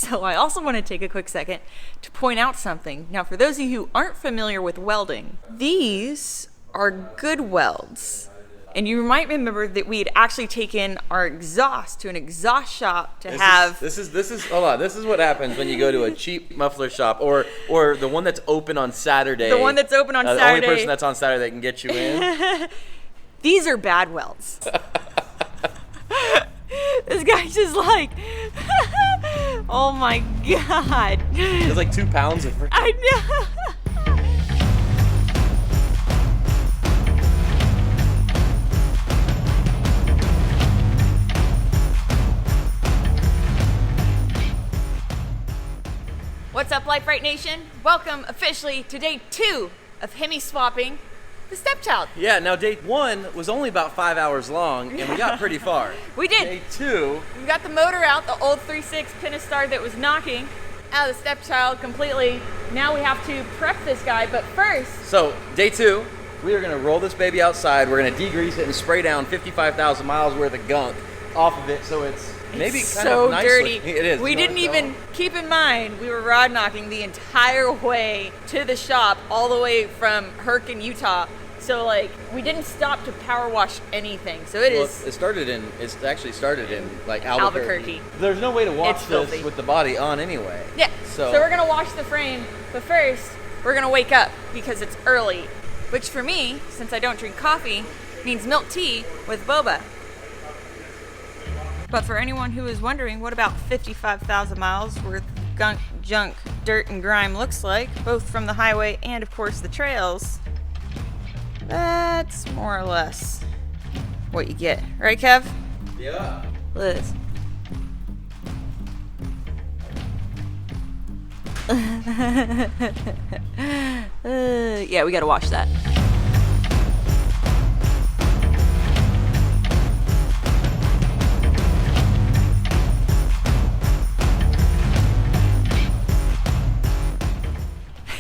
So I also want to take a quick second to point out something. Now, for those of you who aren't familiar with welding, these are good welds. And you might remember that we had actually taken our exhaust to an exhaust shop to This is hold on. This is what happens when you go to a cheap muffler shop or the one that's open on Saturday. The one that's open on Saturday. The only person that's on Saturday that can get you in. These are bad welds. This guy's just like, oh my God. It's like 2 pounds of freaking. I know. What's up, Brite Nation? Welcome officially to day 2 of HEMI swapping the Stepchild. Yeah, now day 1 was only about 5 hours long, and we got pretty far. We did. Day 2, we got the motor out, the old 3.6 Pinistar that was knocking out of the Stepchild completely. Now we have to prep this guy, but first. So day 2, we are gonna roll this baby outside. We're gonna degrease it and spray down 55,000 miles worth of gunk off of it, so it's maybe kind so of nice dirty. It is. We didn't even keep in mind we were rod knocking the entire way to the shop, all the way from Herkin, Utah. So like we didn't stop to power wash anything. So it's actually started in like Albuquerque. There's no way to wash this with the body on anyway. Yeah. So we're gonna wash the frame, but first we're gonna wake up because it's early, which for me, since I don't drink coffee, means milk tea with boba. But for anyone who is wondering what about 55,000 miles worth of gunk, junk, dirt, and grime looks like, both from the highway and of course the trails, that's more or less what you get. Right, Kev? Yeah. Liz. Yeah, we gotta watch that.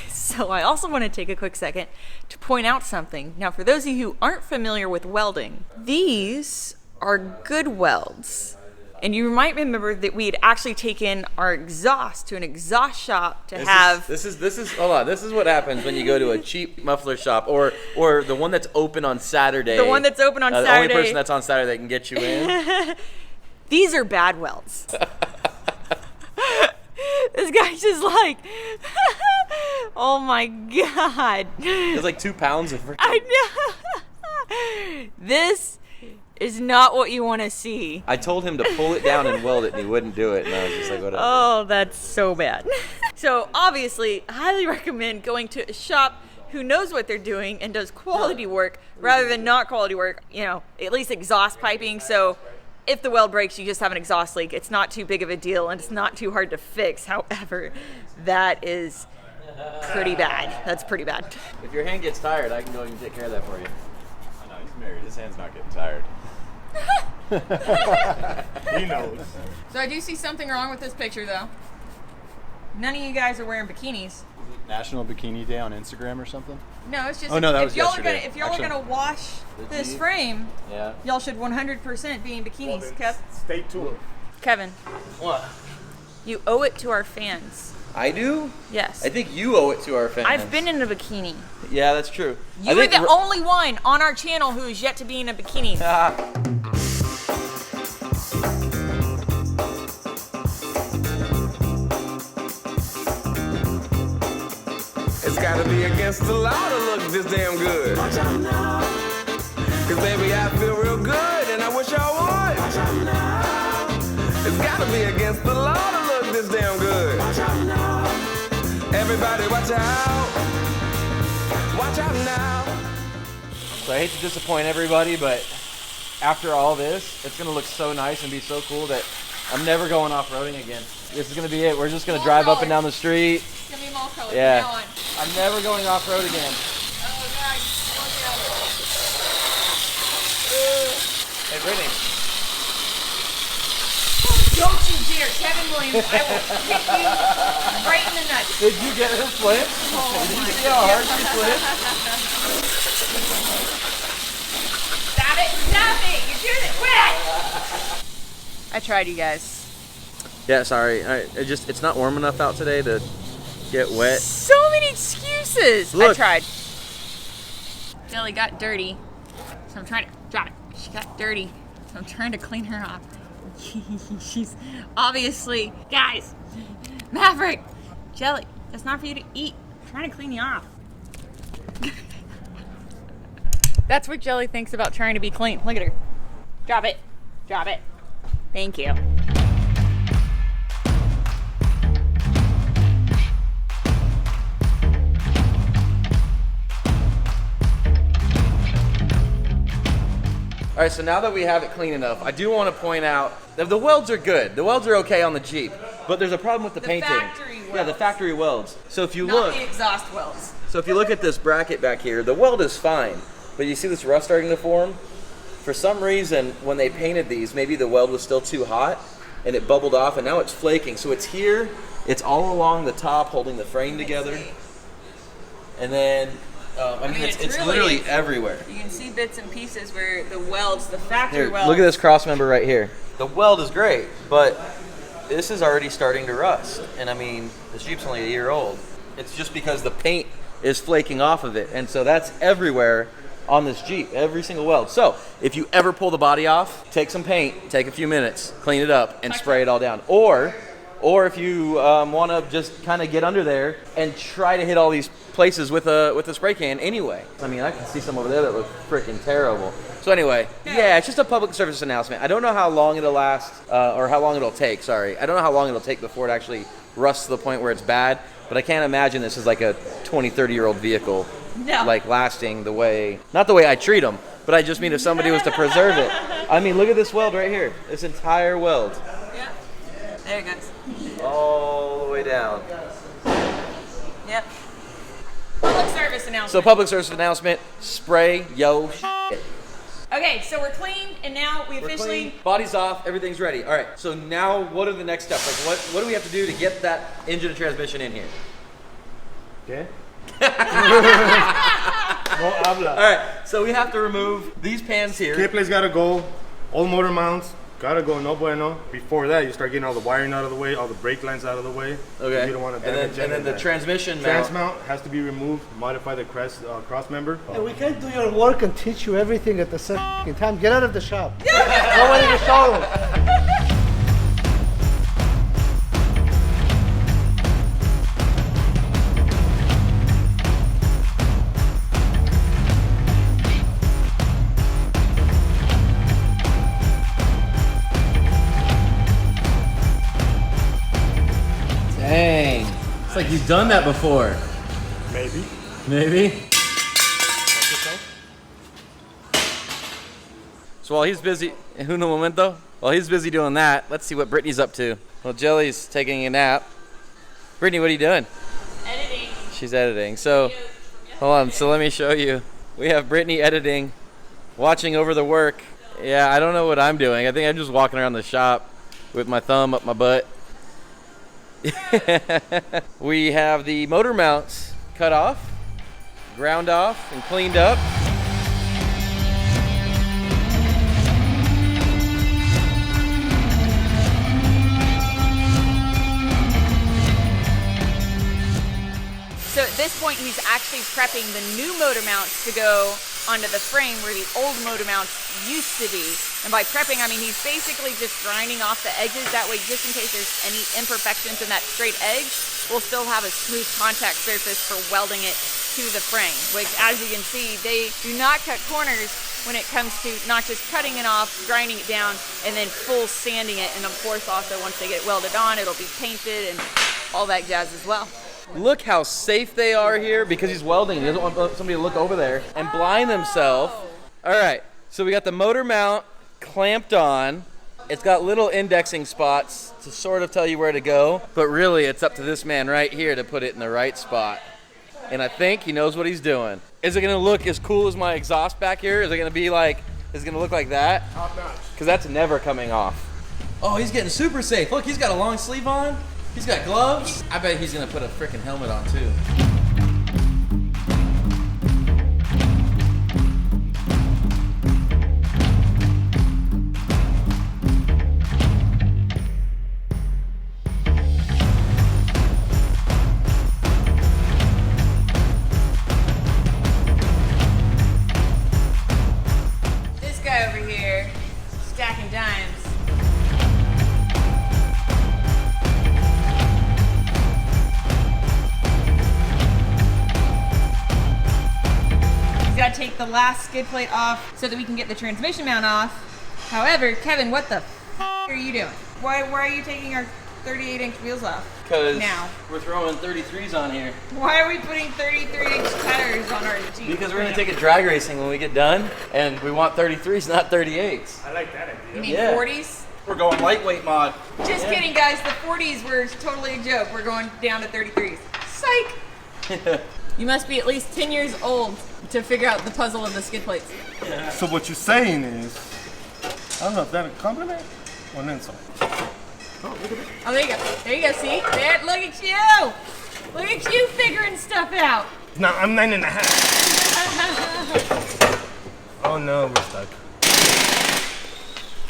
So I also want to take a quick second to point out something. Now, for those of you who aren't familiar with welding, these are good welds. And you might remember that we had actually taken our exhaust to an exhaust shop to This is what happens when you go to a cheap muffler shop or the one that's open on Saturday. The one that's open on Saturday. The only person that's on Saturday that can get you in. These are bad welds. This guy's just like, oh my God. It's like 2 pounds of freaking. I know. This is not what you want to see. I told him to pull it down and weld it, and he wouldn't do it. And I was just like, whatever. Oh, that's so bad. So obviously, I highly recommend going to a shop who knows what they're doing and does quality work rather than not quality work. You know, at least exhaust piping. So if the weld breaks, you just have an exhaust leak. It's not too big of a deal, and it's not too hard to fix. However, that is pretty bad. That's pretty bad. If your hand gets tired, I can go and take care of that for you. I know, he's married. His hand's not getting tired. He knows. So I do see something wrong with this picture, though. None of you guys are wearing bikinis. National Bikini Day on Instagram or something? No, it's just that was if y'all yesterday. are gonna wash this frame, Yeah. y'all should 100% be in bikinis. Well, Kev? stay tuned. Kevin, What? you owe it to our fans. I do? Yes. I think you owe it to our fans. I've been in a bikini. Yeah, that's true. You are the only one on our channel who is yet to be in a bikini. It's gotta be against the law to look this damn good. Watch out now. Cause baby, I feel real good and I wish I would. Watch out now. It's gotta be against the law to look this damn good. Watch out now. Everybody watch out. Watch out now. So I hate to disappoint everybody, but after all this, it's gonna look so nice and be so cool that I'm never going off-roading again. This is gonna be it. We're just gonna drive up and down the street. It's gonna be mall color Yeah. from now on. I'm never going off-road again. Oh, God. Hey, Brittany. Don't you dare, Kevin Williams. I will hit you right in the nuts. Did you get her flip? Oh, Did my you see how hard she flipped? Stop it. Stop it. You're doing it. Quit. I tried, you guys. Yeah, sorry. It's not warm enough out today to get wet. So many excuses. Look. I tried. Jelly got dirty, so I'm trying to drop it. She got dirty, so I'm trying to clean her off. She's obviously, guys, Maverick, Jelly, that's not for you to eat. I'm trying to clean you off. That's what Jelly thinks about trying to be clean. Look at her. Drop it. Drop it. Thank you. All right, so now that we have it clean enough, I do want to point out that the welds are good. The welds are okay on the Jeep, but there's a problem with the painting. Factory welds. Yeah, the factory welds. So if you Not look, the exhaust welds. so if you look at this bracket back here, the weld is fine, but you see this rust starting to form? For some reason, when they painted these, maybe the weld was still too hot and it bubbled off, and now it's flaking. So it's here, it's all along the top holding the frame together. And then, I mean, it's really literally everywhere. You can see bits and pieces where the welds, the factory Here, welds. look at this cross member right here. The weld is great, but this is already starting to rust. And I mean, this Jeep's only a year old. It's just because the paint is flaking off of it. And so that's everywhere on this Jeep, every single weld. So if you ever pull the body off, take some paint, take a few minutes, clean it up, and spray it all down. Or if you want to just kind of get under there and try to hit all these places with a spray can anyway. I mean, I can see some over there that look freaking terrible. So anyway, yeah, it's just a public service announcement. I don't know how long it'll last, or how long it'll take, sorry. I don't know how long it'll take before it actually rusts to the point where it's bad, but I can't imagine this is like a 20, 30-year-old vehicle, like lasting the way, not the way I treat them, but I just mean if somebody was to preserve it. I mean, look at this weld right here, this entire weld. Yeah. There it goes. All the way down. Yep. Public service announcement. So public service announcement, spray yo shit. Okay, so we're clean, and now we We're officially... clean, body's off, everything's ready. All right, so now what are the next steps? Like what do we have to do to get that engine and transmission in here? Okay. No habla. All right, so we have to remove these pans here. K-plate's gotta go. All motor mounts gotta go. No bueno. Before that, you start getting all the wiring out of the way, all the brake lines out of the way. Okay. You don't want to damage and then the transmission Trans mount. mount has to be removed. Modify the cross member. And we can't do your work and teach you everything at the same time. Get out of the shop. Nobody can solve it. Dang, it's like you've done that before. Maybe. Maybe. So while he's busy, uno momento, while he's busy doing that, let's see what Brittany's up to. Well, Jelly's taking a nap. Brittany, what are you doing? Editing. She's editing. So, hold on, so let me show you. We have Brittany editing, watching over the work. Yeah, I don't know what I'm doing. I think I'm just walking around the shop with my thumb up my butt. We have the motor mounts cut off, ground off, and cleaned up. So at this point, he's actually prepping the new motor mounts to go onto the frame where the old motor mounts used to be. And by prepping, I mean he's basically just grinding off the edges. That way, just in case there's any imperfections in that straight edge, we'll still have a smooth contact surface for welding it to the frame, which, as you can see, they do not cut corners when it comes to not just cutting it off, grinding it down, and then full sanding it. And of course, also once they get it welded on, it'll be painted and all that jazz as well. Look how safe they are here because he's welding. He doesn't want somebody to look over there and blind themselves. All right, so we got the motor mount clamped on. It's got little indexing spots to sort of tell you where to go, but really it's up to this man right here to put it in the right spot. And I think he knows what he's doing. Is it gonna look as cool as my exhaust back here? Is it gonna be like, is it gonna look like that? Because that's never coming off. Oh, he's getting super safe. Look, he's got a long sleeve on. He's got gloves. I bet he's gonna put a freaking helmet on too. take the last skid plate off so that we can get the transmission mount off. However, Kevin, what the are you doing? Why are you taking our 38-inch wheels off? Because now we're throwing 33s on here. Why are we putting 33-inch tires on our Jeep? Because we're going to take it drag racing when we get done, and we want 33s, not 38s. I like that idea. You mean 40s? We're going lightweight mod. Just kidding, guys. The 40s were totally a joke. We're going down to 33s. Psych! You must be at least 10 years old to figure out the puzzle of the skid plates. Yeah. So what you're saying is, I don't know if that's a compliment or an insult. Oh, there you go. There you go. See? There. Look at you. Look at you figuring stuff out. No, I'm 9.5. Oh no, we're stuck.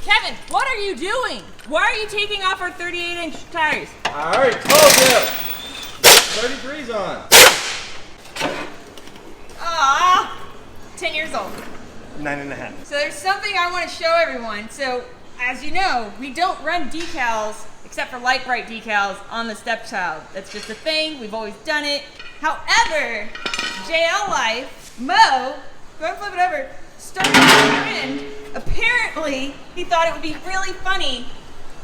Kevin, what are you doing? Why are you taking off our 38-inch tires? I already told you. 33's on. Ah, 10 years old. 9.5. So there's something I want to show everyone. So as you know, we don't run decals except for Lite Brite decals on the Stepchild. That's just a thing. We've always done it. However, JL Life, Mo, go and flip it over, started a trend. Apparently, he thought it would be really funny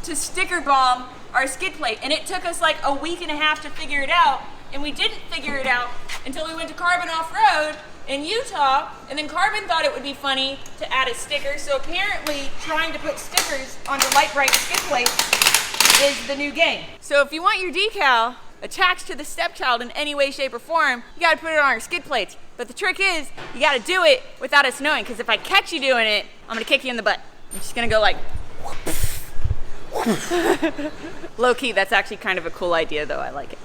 to sticker bomb our skid plate. And it took us like a week and a half to figure it out. And we didn't figure it out until we went to Carbon Off-Road in Utah, and then Carbon thought it would be funny to add a sticker. So apparently trying to put stickers onto Lite Brite skid plates is the new game. So if you want your decal attached to the Stepchild in any way, shape, or form, you gotta put it on our skid plates. But the trick is, you gotta do it without us knowing, because if I catch you doing it, I'm gonna kick you in the butt. I'm just gonna go like, low key, that's actually kind of a cool idea though, I like it.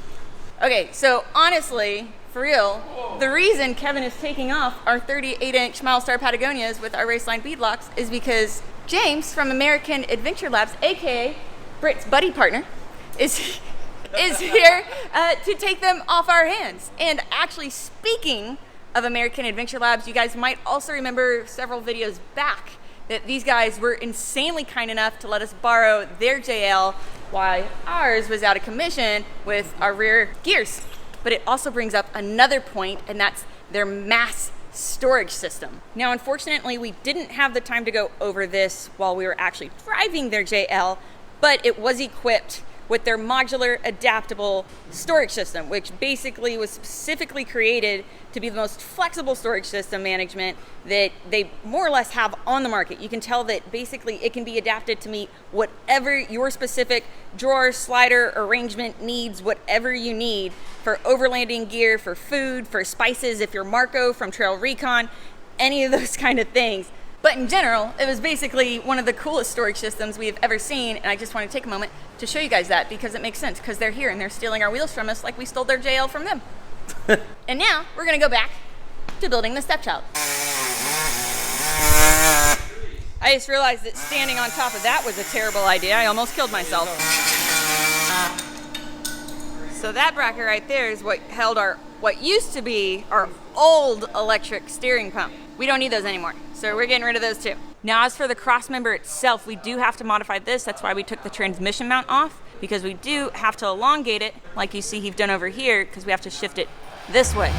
Okay, so honestly, for real, the reason Kevin is taking off our 38-inch Milestar Patagonias with our Raceline beadlocks is because James from American Adventure Labs, aka Brite's buddy partner, is here to take them off our hands. And actually, speaking of American Adventure Labs, you guys might also remember several videos back that these guys were insanely kind enough to let us borrow their JL while ours was out of commission with our rear gears. But it also brings up another point, and that's their mass storage system. Now, unfortunately, we didn't have the time to go over this while we were actually driving their JL, but it was equipped with their modular adaptable storage system, which basically was specifically created to be the most flexible storage system management that they more or less have on the market. You can tell that basically it can be adapted to meet whatever your specific drawer, slider, arrangement needs, whatever you need for overlanding gear, for food, for spices, if you're Marco from Trail Recon, any of those kind of things. But in general, it was basically one of the coolest storage systems we have ever seen, and I just want to take a moment to show you guys that because it makes sense, because they're here and they're stealing our wheels from us like we stole their JL from them. And now, we're going to go back to building the Stepchild. I just realized that standing on top of that was a terrible idea. I almost killed myself. So that bracket right there is what held what used to be our old electric steering pump. We don't need those anymore, so we're getting rid of those too. Now, as for the cross member itself, we do have to modify this. That's why we took the transmission mount off, because we do have to elongate it, like you see he's done over here, because we have to shift it this way.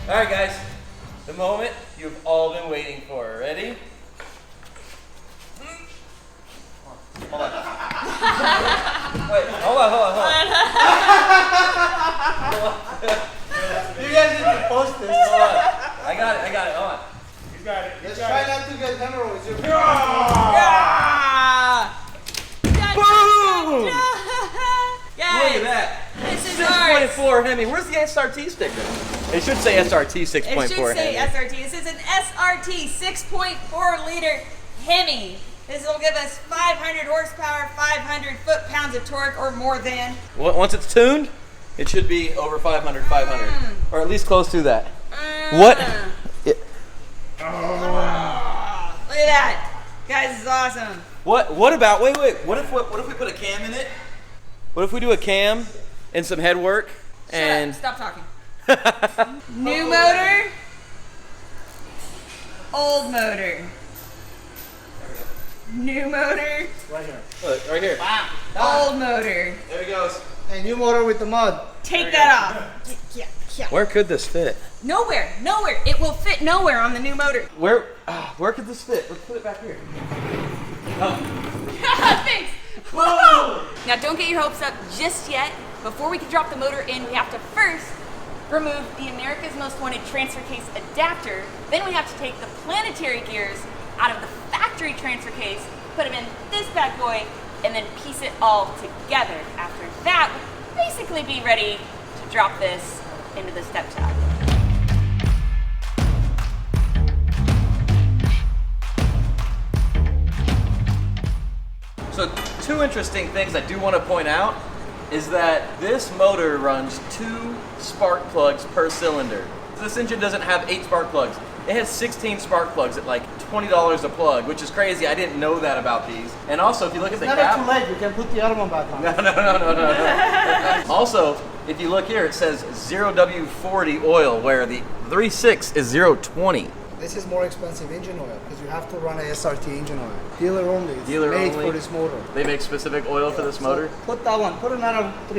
All right, guys, the moment you've all been waiting for. Ready? Hold on. Wait, hold on. You guys didn't post this. Hold on. I got it. Hold on. You got it. Let's try not to get hemorrhoids. Boom! Guys, Look at that. this is ours. 6.4 HEMI. Where's the SRT sticker? It should say SRT 6.4 It should say HEMI. SRT. This is an SRT 6.4 liter HEMI. This will give us 500 horsepower, 500 foot-pounds of torque, or more than. Once it's tuned, it should be over 500, or at least close to that. What? Look at that. Guys, this is awesome. What about? Wait. What if we put a cam in it? What if we do a cam and some head work? And Stop talking. New motor. Old motor. New motor. Right here. look, right here. Wow. Old motor. There he goes. Hey, new motor with the mud. Take that off. Yeah. Where could this fit? Nowhere. It will fit nowhere on the new motor. Where could this fit? Let's put it back here. Thanks. Whoa. Now don't get your hopes up just yet. Before we can drop the motor in, we have to first remove the America's Most Wanted transfer case adapter. Then we have to take the planetary gears out of the factory transfer case, put them in this bad boy, and then piece it all together. After that, we'll basically be ready to drop this into the Stepchild. So 2 interesting things I do want to point out is that this motor runs 2 spark plugs per cylinder. This engine doesn't have 8 spark plugs. It has 16 spark plugs at like $20 a plug, which is crazy. I didn't know that about these. And also, if you look at the cap... Never too late. You can put the other one back on. No. Also, if you look here, it says 0W40 oil, where the 3.6 is 0.20. This is more expensive engine oil because you have to run a SRT engine oil. Dealer only. It's Dealer made only. for this motor. They make specific oil for this So motor? put that one. Put another 3.6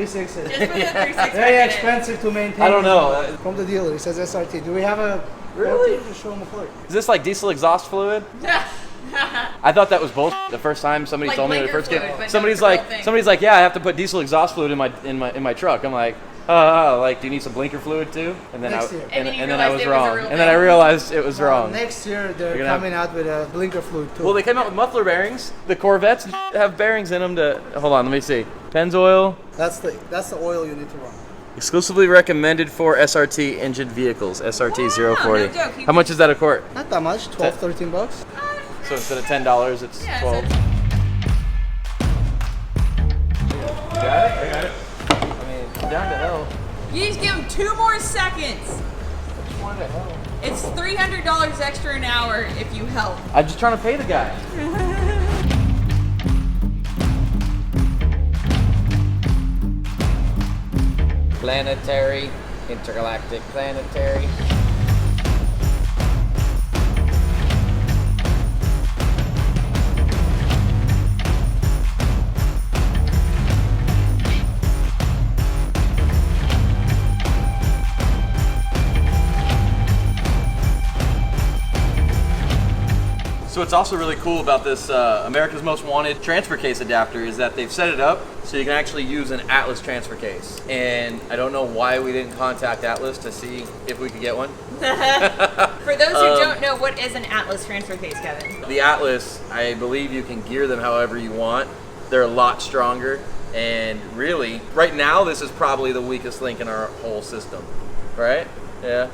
in. Just put the 3.6 Very back in expensive to maintain. I don't know. From the dealer, it says SRT. Do we have a Really? to show them a plug? Is this like diesel exhaust fluid? I thought that was bullshit the first time somebody Like told me when it blinker first came. fluid, but no, Somebody's it's a real like, thing. yeah, I have to put diesel exhaust fluid in my truck. I'm like, like, do you need some blinker fluid too? And then Next year. And then you and then I was realized it was a wrong. real And then I thing. realized it was wrong. Next year, they're gonna have- coming out with a blinker fluid too. Well, they came out with muffler bearings. The Corvettes have bearings in them to. Hold on, let me see. Pennzoil. That's the oil you need to run. Exclusively recommended for SRT engine vehicles. SRT 040. no joke. How much is that a quart? Not that much, 12, 13 bucks. So instead of $10, it's Yeah, 12. so- Got it? I got it. I mean, down to hell. You just give them 2 more seconds. It's $300 extra an hour if you help. I'm just trying to pay the guy. Planetary, intergalactic planetary. So what's also really cool about this America's Most Wanted transfer case adapter is that they've set it up so you can actually use an Atlas transfer case. And I don't know why we didn't contact Atlas to see if we could get one. For those who don't know, what is an Atlas transfer case, Kevin? The Atlas, I believe you can gear them however you want. They're a lot stronger. And really, right now, this is probably the weakest link in our whole system. Right? Yeah.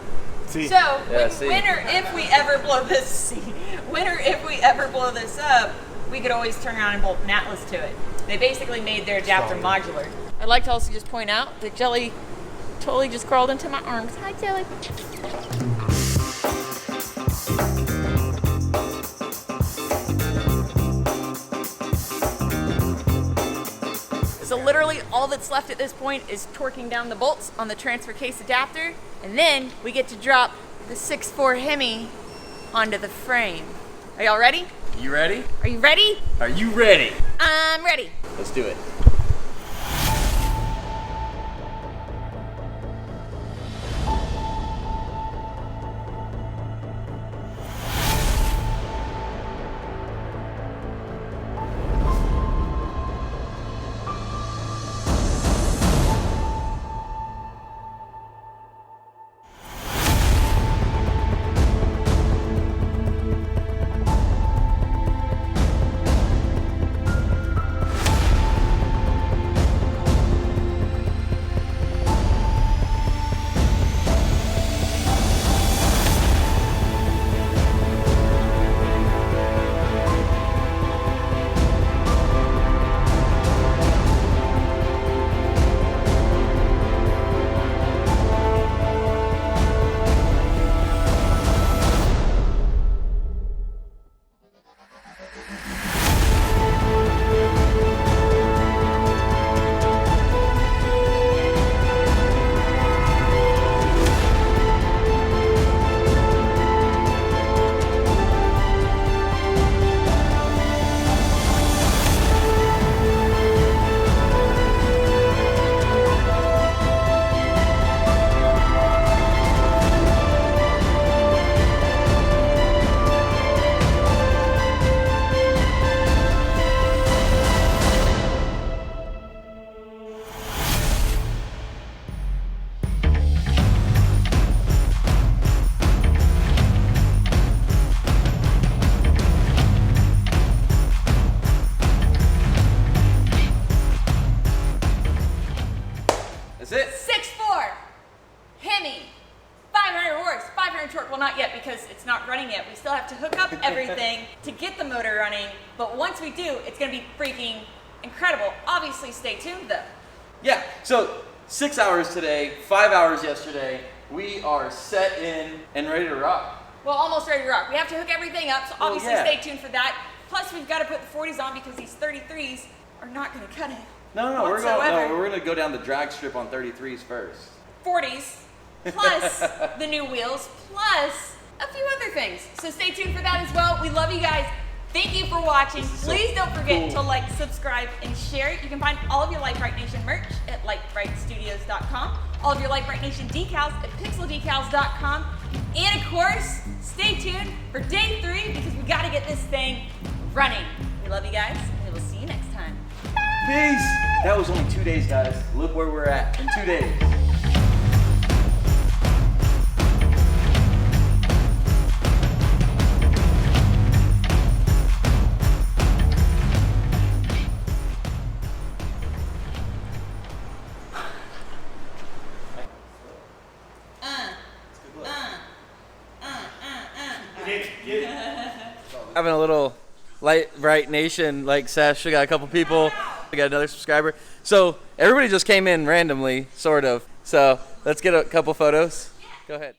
So, Yeah, see. when or if we ever blow this, up, we could always turn around and bolt an Atlas to it. They basically made their adapter modular. I'd like to also just point out that Jelly totally just crawled into my arms. Hi, Jelly. So literally all that's left at this point is torquing down the bolts on the transfer case adapter, and then we get to drop the 6.4 HEMI onto the frame. Are y'all ready? You ready? Are you ready? Are you ready? I'm ready. Let's do it. everything to get the motor running. But once we do, it's going to be freaking incredible. Obviously, stay tuned though. Yeah, so 6 hours today, 5 hours yesterday. We are set in and ready to rock. Well, almost ready to rock. We have to hook everything up, so obviously stay tuned for that. Plus, we've got to put the 40s on because these 33s are not going to cut it. No, we're going to go down the drag strip on 33s first. 40s, plus the new wheels, plus a few other things. So stay tuned for that as well. We love you guys. Thank you for watching. Please don't forget to like, subscribe, and share it. You can find all of your Lite Brite Nation merch at litebritstudios.com. All of your Lite Brite Nation decals at pixeldecals.com. And of course, stay tuned for day 3 because we got to get this thing running. We love you guys, and we will see you next time. Peace. That was only 2 days, guys. Look where we're at in 2 days. Having a little Lite Brite Nation like sesh. We got a couple people. We got another subscriber. So everybody just came in randomly, sort of. So let's get a couple photos. Go ahead.